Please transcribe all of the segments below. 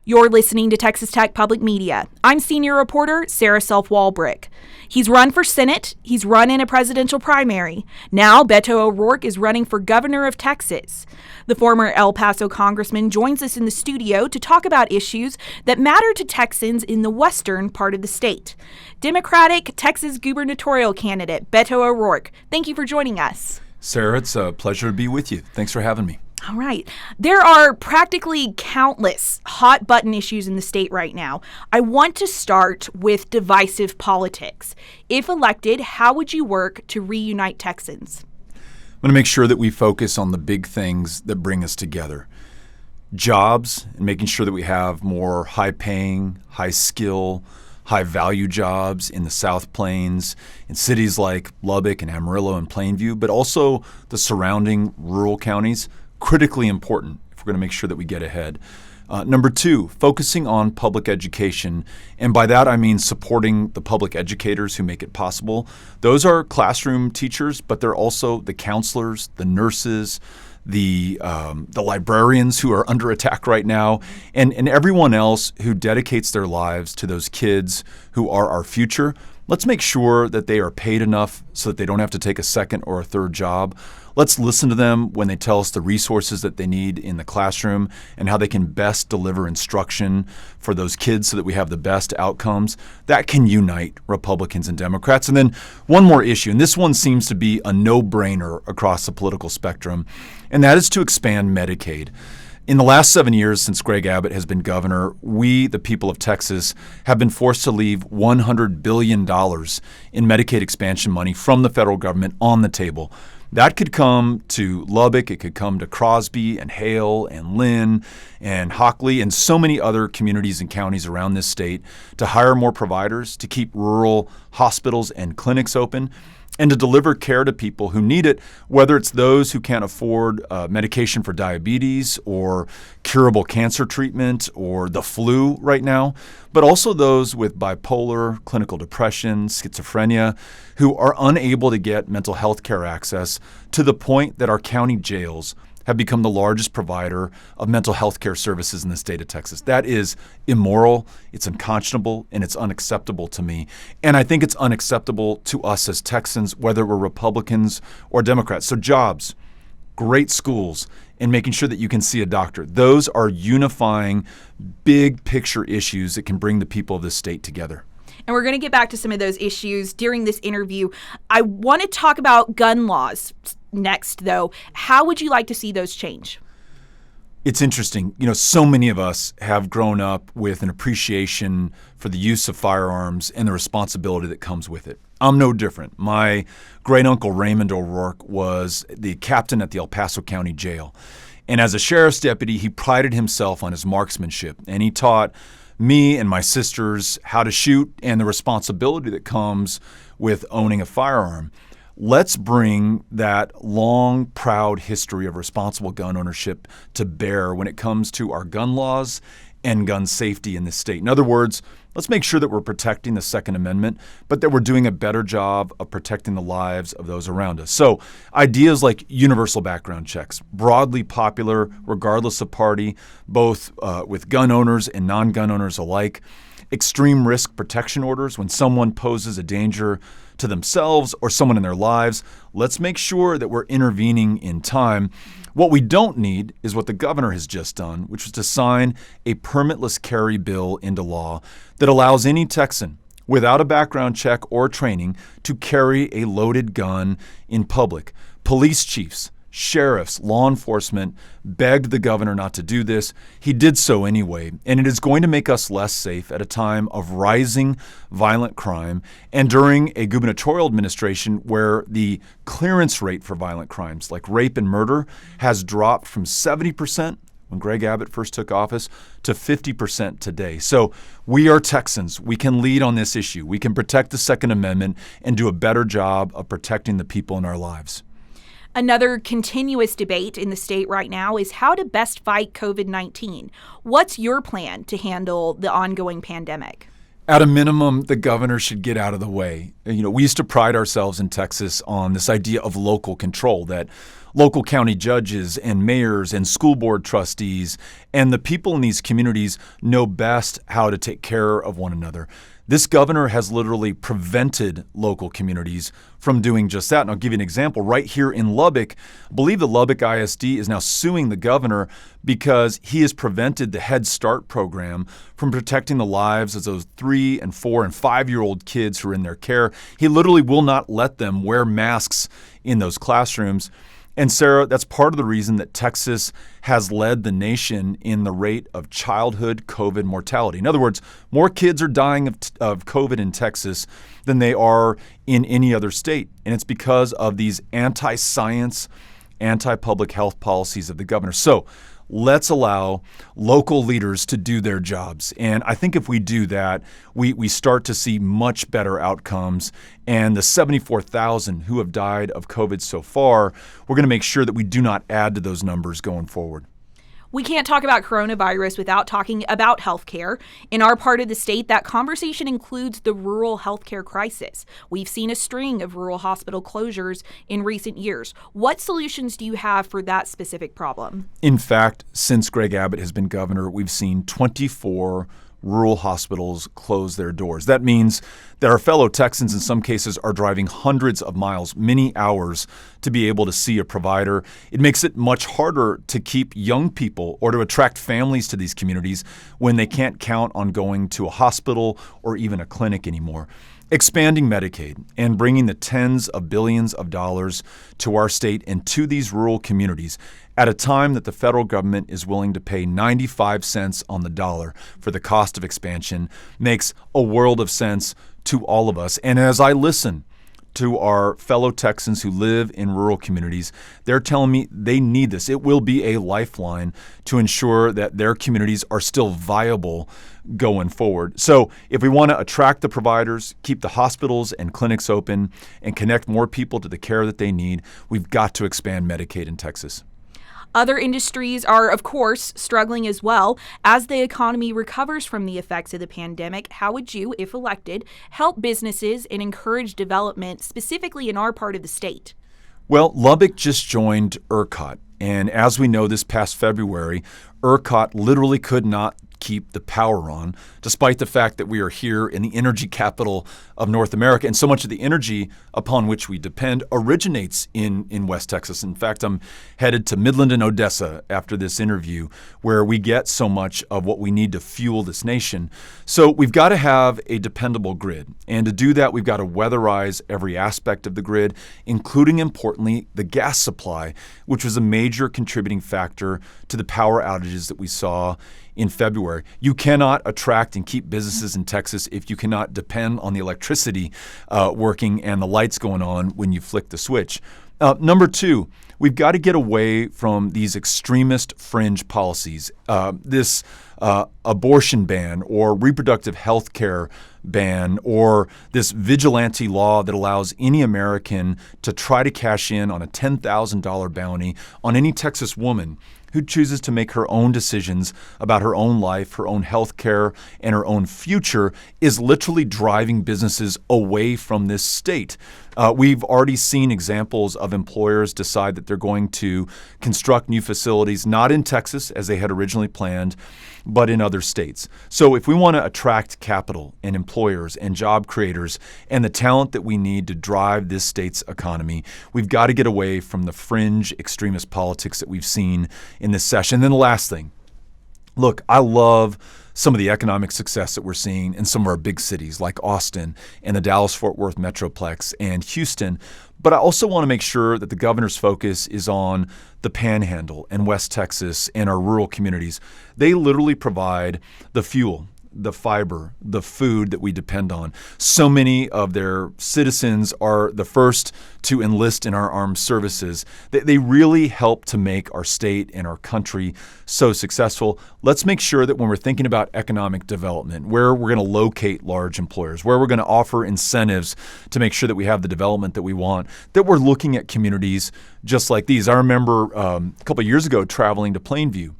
You're listening to Texas Tech Public Media. I'm senior reporter Sarah Self-Walbrick. He's run for Senate. He's run in a presidential primary. Now Beto O'Rourke is running for governor of Texas. The former El Paso congressman joins us in the studio to talk about issues that matter to Texans in the western part of the state. Democratic Texas gubernatorial candidate Beto O'Rourke, thank you for joining us. Sarah, it's a pleasure to be with you. Thanks for having me. All right. There are practically countless hot button issues in the state right now. I want to start with divisive politics. If elected, how would you work to reunite Texans? I'm going to make sure that we focus on the big things that bring us together. Jobs, and making sure that we have more high-paying, high-skill, high-value jobs in the South Plains, in cities like Lubbock and Amarillo and Plainview, but also the surrounding rural counties. Critically important if we're going to make sure that we get ahead. Number two, focusing on public education. And by that, I mean supporting the public educators who make it possible. Those are classroom teachers, but they're also the counselors, the nurses, the librarians who are under attack right now, and everyone else who dedicates their lives to those kids who are our future. Let's make sure that they are paid enough so that they don't have to take a second or a third job. Let's listen to them when they tell us the resources that they need in the classroom and how they can best deliver instruction for those kids so that we have the best outcomes. That can unite Republicans and Democrats. And then one more issue, and this one seems to be a no-brainer across the political spectrum, and that is to expand Medicaid. In the last 7 years since Greg Abbott has been governor, we, the people of Texas, have been forced to leave $100 billion in Medicaid expansion money from the federal government on the table. That could come to Lubbock, it could come to Crosby and Hale and Lynn and Hockley and so many other communities and counties around this state to hire more providers, to keep rural hospitals and clinics open, and to deliver care to people who need it, whether it's those who can't afford medication for diabetes or curable cancer treatment or the flu right now, but also those with bipolar, clinical depression, schizophrenia, who are unable to get mental health care access to the point that our county jails have become the largest provider of mental health care services in the state of Texas. That is immoral, it's unconscionable, and it's unacceptable to me. And I think it's unacceptable to us as Texans, whether we're Republicans or Democrats. So jobs, great schools, and making sure that you can see a doctor. Those are unifying big picture issues that can bring the people of this state together. And we're going to get back to some of those issues during this interview. I want to talk about gun laws next, though. How would you like to see those change? It's interesting. You know, so many of us have grown up with an appreciation for the use of firearms and the responsibility that comes with it. I'm no different. My great-uncle Raymond O'Rourke was the captain at the El Paso County Jail. And as a sheriff's deputy, he prided himself on his marksmanship. And he taught me and my sisters how to shoot and the responsibility that comes with owning a firearm. Let's bring that long, proud history of responsible gun ownership to bear when it comes to our gun laws and gun safety in this state. In other words, let's make sure that we're protecting the Second Amendment, but that we're doing a better job of protecting the lives of those around us. So ideas like universal background checks, broadly popular regardless of party, both with gun owners and non-gun owners alike. Extreme risk protection orders when someone poses a danger to themselves or someone in their lives. Let's make sure that we're intervening in time. What we don't need is what the governor has just done, which was to sign a permitless carry bill into law that allows any Texan without a background check or training to carry a loaded gun in public. Police chiefs, sheriffs, law enforcement begged the governor not to do this. He did so anyway, and it is going to make us less safe at a time of rising violent crime and during a gubernatorial administration where the clearance rate for violent crimes like rape and murder has dropped from 70% when Greg Abbott first took office to 50% today. So we are Texans. We can lead on this issue. We can protect the Second Amendment and do a better job of protecting the people in our lives. Another continuous debate in the state right now is how to best fight COVID-19. What's your plan to handle the ongoing pandemic? At a minimum, the governor should get out of the way. You know, we used to pride ourselves in Texas on this idea of local control, that local county judges and mayors and school board trustees and the people in these communities know best how to take care of one another. This governor has literally prevented local communities from doing just that. And I'll give you an example. Right here in Lubbock, I believe the Lubbock ISD is now suing the governor because he has prevented the Head Start program from protecting the lives of those 3 and 4 and 5-year-old kids who are in their care. He literally will not let them wear masks in those classrooms. And Sarah, that's part of the reason that Texas has led the nation in the rate of childhood COVID mortality. In other words, more kids are dying of COVID in Texas than they are in any other state. And it's because of these anti-science, anti-public health policies of the governor. So let's allow local leaders to do their jobs. And I think if we do that, we start to see much better outcomes. And the 74,000 who have died of COVID so far, we're going to make sure that we do not add to those numbers going forward. We can't talk about coronavirus without talking about healthcare. In our part of the state, that conversation includes the rural healthcare crisis. We've seen a string of rural hospital closures in recent years. What solutions do you have for that specific problem? In fact, since Greg Abbott has been governor, we've seen 24 rural hospitals close their doors. That means that our fellow Texans in some cases are driving hundreds of miles, many hours, to be able to see a provider. It makes it much harder to keep young people or to attract families to these communities when they can't count on going to a hospital or even a clinic anymore. Expanding Medicaid and bringing the tens of billions of dollars to our state and to these rural communities at a time that the federal government is willing to pay 95 cents on the dollar for the cost of expansion makes a world of sense to all of us. And as I listen to our fellow Texans who live in rural communities, they're telling me they need this. It will be a lifeline to ensure that their communities are still viable going forward. So if we want to attract the providers, keep the hospitals and clinics open, and connect more people to the care that they need, we've got to expand Medicaid in Texas. Other industries are, of course, struggling as well. As the economy recovers from the effects of the pandemic, how would you, if elected, help businesses and encourage development, specifically in our part of the state? Well, Lubbock just joined ERCOT. And as we know, this past February, ERCOT literally could not keep the power on, despite the fact that we are here in the energy capital of North America. And so much of the energy upon which we depend originates in West Texas. In fact, I'm headed to Midland and Odessa after this interview, where we get so much of what we need to fuel this nation. So we've got to have a dependable grid. And to do that, we've got to weatherize every aspect of the grid, including, importantly, the gas supply, which was a major contributing factor to the power outages that we saw in February. You cannot attract and keep businesses in Texas if you cannot depend on the electricity working and the lights going on when you flick the switch. Number two, we've got to get away from these extremist fringe policies. This abortion ban or reproductive health care ban or this vigilante law that allows any American to try to cash in on a $10,000 bounty on any Texas woman who chooses to make her own decisions about her own life, her own health care, and her own future is literally driving businesses away from this state. We've already seen examples of employers decide that they're going to construct new facilities, not in Texas as they had originally planned, but in other states. So if we want to attract capital and employers and job creators and the talent that we need to drive this state's economy, we've got to get away from the fringe extremist politics that we've seen in this session. And then the last thing, look, I love some of the economic success that we're seeing in some of our big cities like Austin and the Dallas-Fort Worth Metroplex and Houston. But I also want to make sure that the governor's focus is on the Panhandle and West Texas and our rural communities. They literally provide the fuel, the fiber, the food that we depend on. So many of their citizens are the first to enlist in our armed services. They really help to make our state and our country so successful. Let's make sure that when we're thinking about economic development, where we're going to locate large employers, where we're going to offer incentives to make sure that we have the development that we want, that we're looking at communities just like these. I remember a couple of years ago traveling to Plainview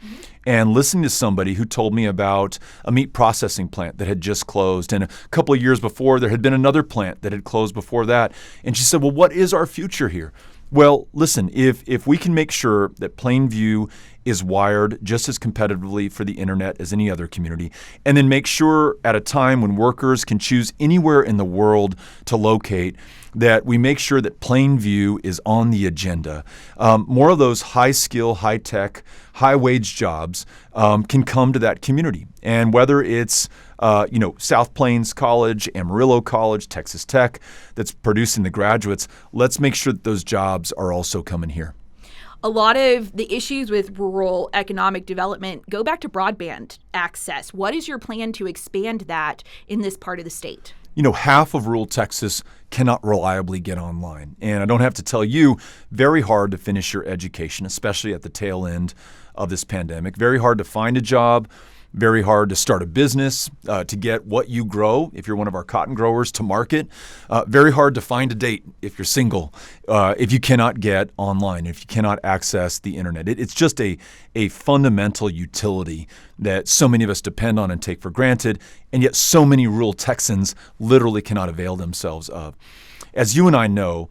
and listening to somebody who told me about a meat processing plant that had just closed. And a couple of years before, there had been another plant that had closed before that. And she said, well, what is our future here? Well, listen, if we can make sure that Plainview is wired just as competitively for the internet as any other community, and then make sure at a time when workers can choose anywhere in the world to locate, that we make sure that Plainview is on the agenda. More of those high-skill, high-tech, high-wage jobs can come to that community. And whether it's South Plains College, Amarillo College, Texas Tech that's producing the graduates, let's make sure that those jobs are also coming here. A lot of the issues with rural economic development go back to broadband access. What is your plan to expand that in this part of the state? Half of rural Texas cannot reliably get online. And I don't have to tell you, very hard to finish your education, especially at the tail end of this pandemic. Very hard to find a job. Very hard to start a business, to get what you grow, if you're one of our cotton growers, to market. Very hard to find a date if you're single, if you cannot get online, if you cannot access the internet. It's just a fundamental utility that so many of us depend on and take for granted, and yet so many rural Texans literally cannot avail themselves of. As you and I know,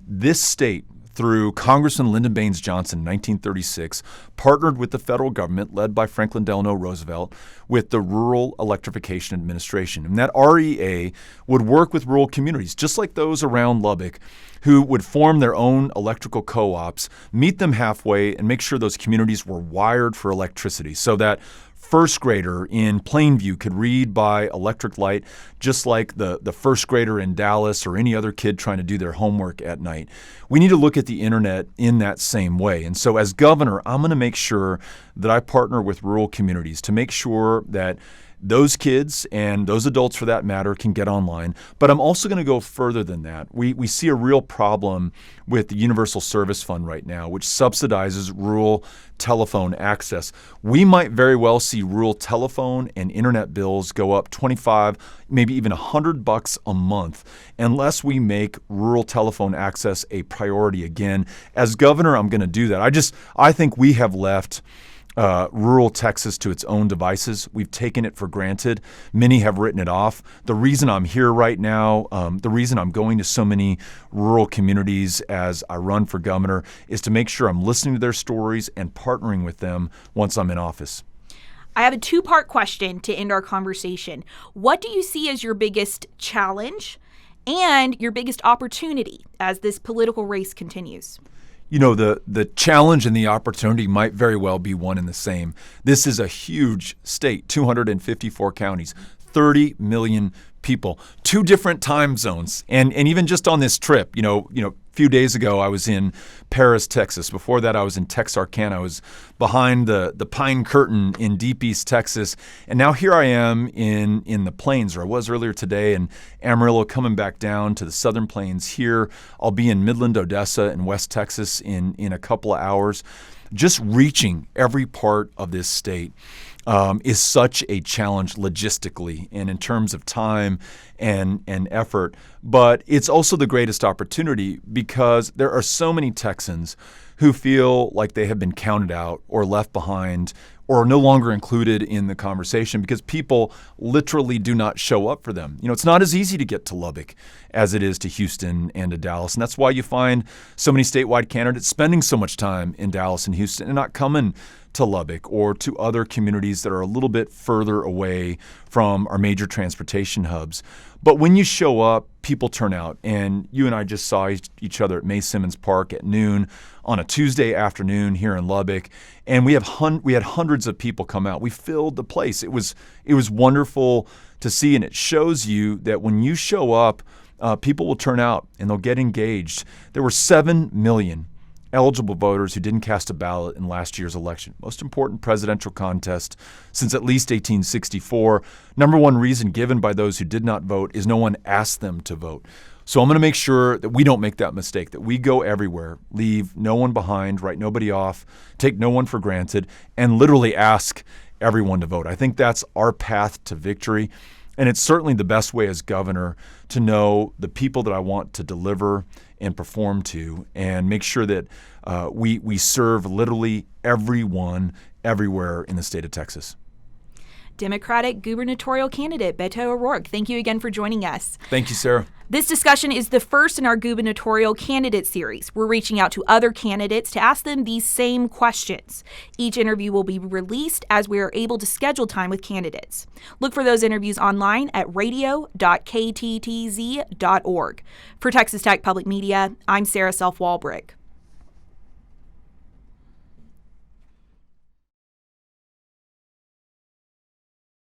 this state, through Congressman Lyndon Baines Johnson in 1936, partnered with the federal government led by Franklin Delano Roosevelt with the Rural Electrification Administration. And that REA would work with rural communities, just like those around Lubbock, who would form their own electrical co-ops, meet them halfway, and make sure those communities were wired for electricity so that first grader in Plainview could read by electric light, just like the first grader in Dallas or any other kid trying to do their homework at night. We need to look at the internet in that same way. And so as governor, I'm going to make sure that I partner with rural communities to make sure that those kids and those adults, for that matter, can get online. But I'm also going to go further than that. We see a real problem with the Universal Service Fund right now, which subsidizes rural telephone access. We might very well see rural telephone and internet bills go up 25, maybe even $100 a month unless we make rural telephone access a priority again. As governor, I'm going to do that. I think we have left rural Texas to its own devices. We've taken it for granted. Many have written it off. The reason I'm here right now, the reason I'm going to so many rural communities as I run for governor, is to make sure I'm listening to their stories and partnering with them once I'm in office. I have a two-part question to end our conversation. What do you see as your biggest challenge and your biggest opportunity as this political race continues? The challenge and the opportunity might very well be one and the same. This is a huge state, 254 counties, 30 million people, 2 different time zones. And even just on this trip, a few days ago, I was in Paris, Texas. Before that, I was in Texarkana. I was behind the Pine Curtain in Deep East Texas. And now here I am in the Plains, or I was earlier today, in Amarillo, coming back down to the Southern Plains here. I'll be in Midland, Odessa, in West Texas in a couple of hours. Just reaching every part of this state is such a challenge logistically and in terms of time and effort. But it's also the greatest opportunity because there are so many Texans who feel like they have been counted out or left behind or no longer included in the conversation because people literally do not show up for them. It's not as easy to get to Lubbock as it is to Houston and to Dallas. And that's why you find so many statewide candidates spending so much time in Dallas and Houston and not coming to Lubbock or to other communities that are a little bit further away from our major transportation hubs. But when you show up, people turn out. And you and I just saw each other at May Simmons Park at noon on a Tuesday afternoon here in Lubbock. And we had hundreds of people come out. We filled the place. It was wonderful to see. And it shows you that when you show up, people will turn out and they'll get engaged. There were 7 million eligible voters who didn't cast a ballot in last year's election. Most important presidential contest since at least 1864. Number one reason given by those who did not vote is no one asked them to vote. So I'm going to make sure that we don't make that mistake, that we go everywhere, leave no one behind, write nobody off, take no one for granted, and literally ask everyone to vote. I think that's our path to victory. And it's certainly the best way as governor to know the people that I want to deliver and perform to and make sure that we serve literally everyone everywhere in the state of Texas. Democratic Gubernatorial Candidate Beto O'Rourke. Thank you again for joining us. Thank you, Sarah. This discussion is the first in our gubernatorial candidate series. We're reaching out to other candidates to ask them these same questions. Each interview will be released as we are able to schedule time with candidates. Look for those interviews online at radio.kttz.org. For Texas Tech Public Media, I'm Sarah Self-Walbrick.